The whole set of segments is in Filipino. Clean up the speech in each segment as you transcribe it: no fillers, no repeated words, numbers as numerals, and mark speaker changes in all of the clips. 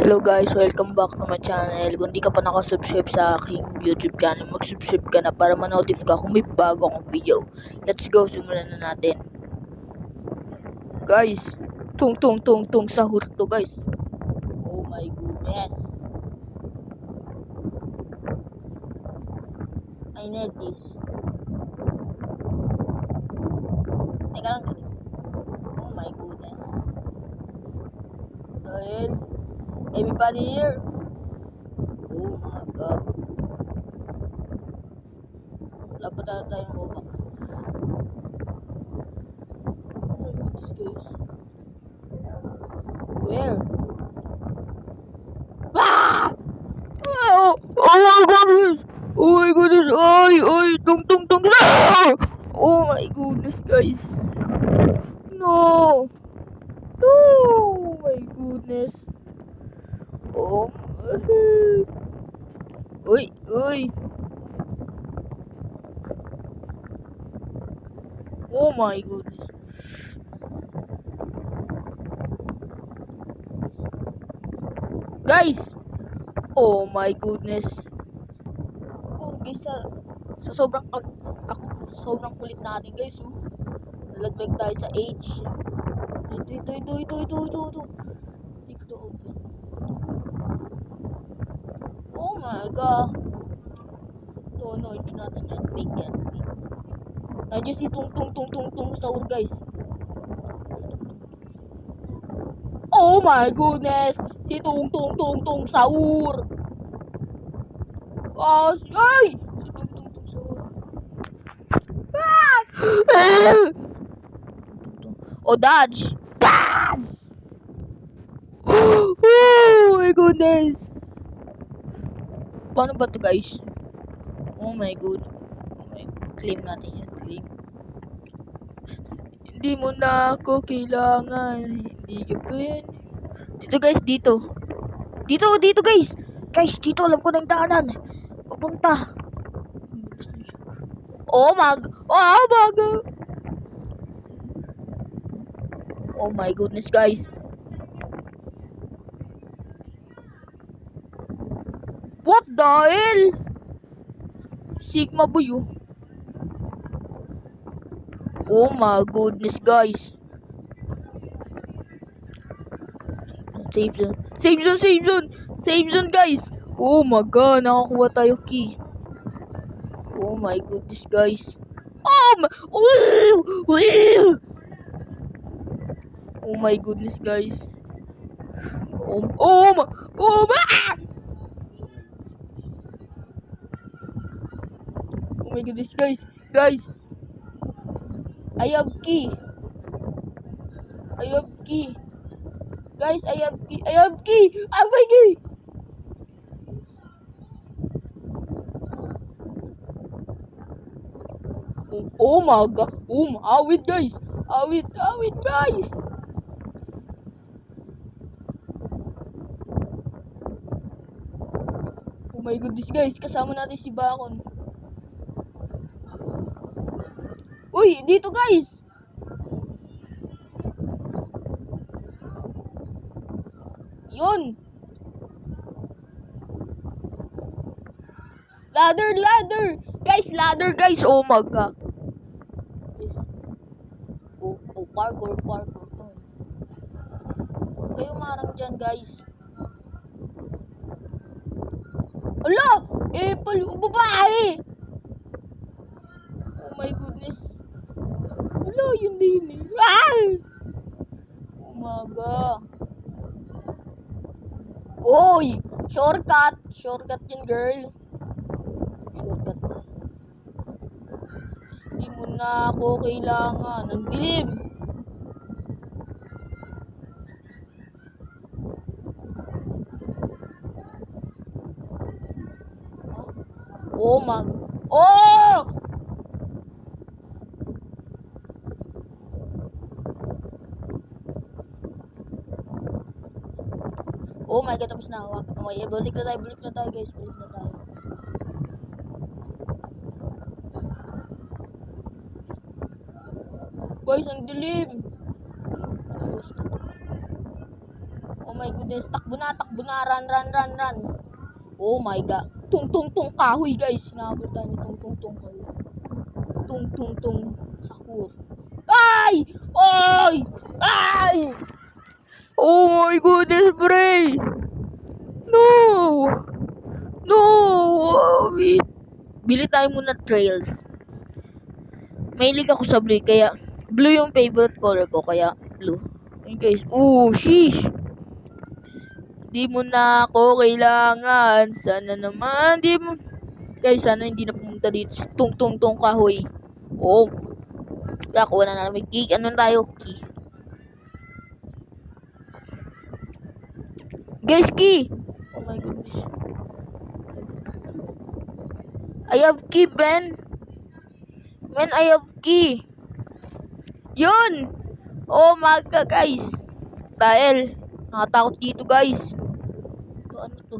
Speaker 1: Hello guys, welcome back to my channel. Kung di ka pa nakasubscribe sa aking YouTube channel, mag-subscribe ka na para ma-notify ka kung may bago akong video. Let's go, simulan na natin. Guys, tung sahur to guys. Oh my goodness. I need this. Teka lang. Oh my goodness. Dahil, everybody here. Oh my god. Wala pa tayong robak. Oh my goodness guys. Where? Ah! Oh my goodness! Oh my goodness! Ay! Tung! Ah! Oh my goodness, guys! No! No! Oh my goodness! Oh my... Uy! Oh my goodness! Guys! Oh my goodness! Oh guys, sa sobrang kulit natin guys, oh. Nalaglag tayo sa H. Ito. Dito open. Oh my god. No, hindi natin yan. Fake yan. Nandiyan si tung sahur guys. Oh my goodness. Si tung sahur. Oh, ay! Si tung sahur. Ah! Oh, dodge. Oh my goodness. Paano ba to guys? Oh my god. Claim natin yan. Claim. Hindi mo na ako kailangan. Hindi ka pa yan. Dito guys, dito. Dito guys. Guys, dito alam ko na yung daanan. Papunta. Oh my god. Oh my goodness guys. What the hell? Sigma boy oh. Oh my goodness guys. Save zone guys. Oh my god, nakakuha tayo key. Oh my goodness guys. Oh my goodness guys. Oh my goodness guys. I have key. Guys, I have key. I'm my key. Oh my god. Awit guys. Awit guys. Oh my goodness guys, kasama natin si Bakon. Uy, dito guys. Yun. Ladder. Guys. Oh my god. Oh, parkour. Huwag kayo marang dyan guys. Ala! Babae! Oh my goodness. Ala, yun din eh. Ah! Oh my god. Oy! Shortcut yun girl. Hindi mo na ako kailangan. Ang dilim. Oh my. Oh! Oh my god, tapos na ako. Okay, balik na tayo guys. Guys, ang dilim. Oh my goodness. Takbo na. Run. Oh my god. Tung kahoy guys. Hinabol tayo ni tung kahoy. Tung sahur. Ay! Ay! Oh my goodness, pre! No! Wait. Bili tayo muna trails. Mahilig ako sa blue, kaya blue yung favorite color ko, kaya blue. Ayun guys. Sheesh! Di mo na ako kailangan. Sana naman, di mo... Guys, sana hindi na pumunta dito si tung kahoy. Oh. Kuha na namin key. Ano tayo? Key. Guys, key! Oh my goodness. I have key, Ben. I have key. Yun! Oh my god, guys. Dahil, nakatakot dito, guys. Ano to?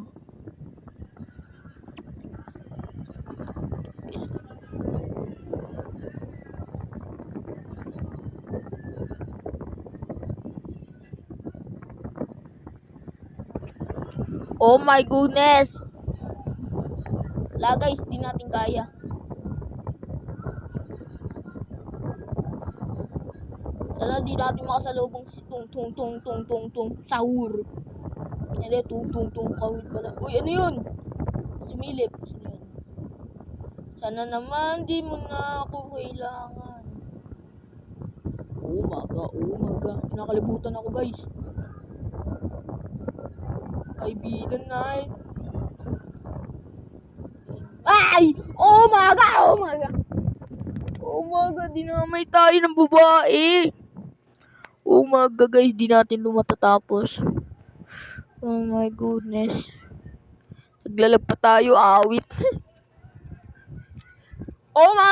Speaker 1: Oh my goodness! Wala guys, di natin kaya. Sana di natin makasalubong si tung sahur. Hindi, tung kawit pala. Uy, ano yun? Sumilip. Sana naman di mo na ako kailangan. Oh my god. Nakalibutan ako guys. Kaibigan na. Ay! Oh my god! Dinamay tayo ng babae. Oh my god guys, di natin matatapos. Oh my goodness. Naglalag pa tayo, awit. Oh my god!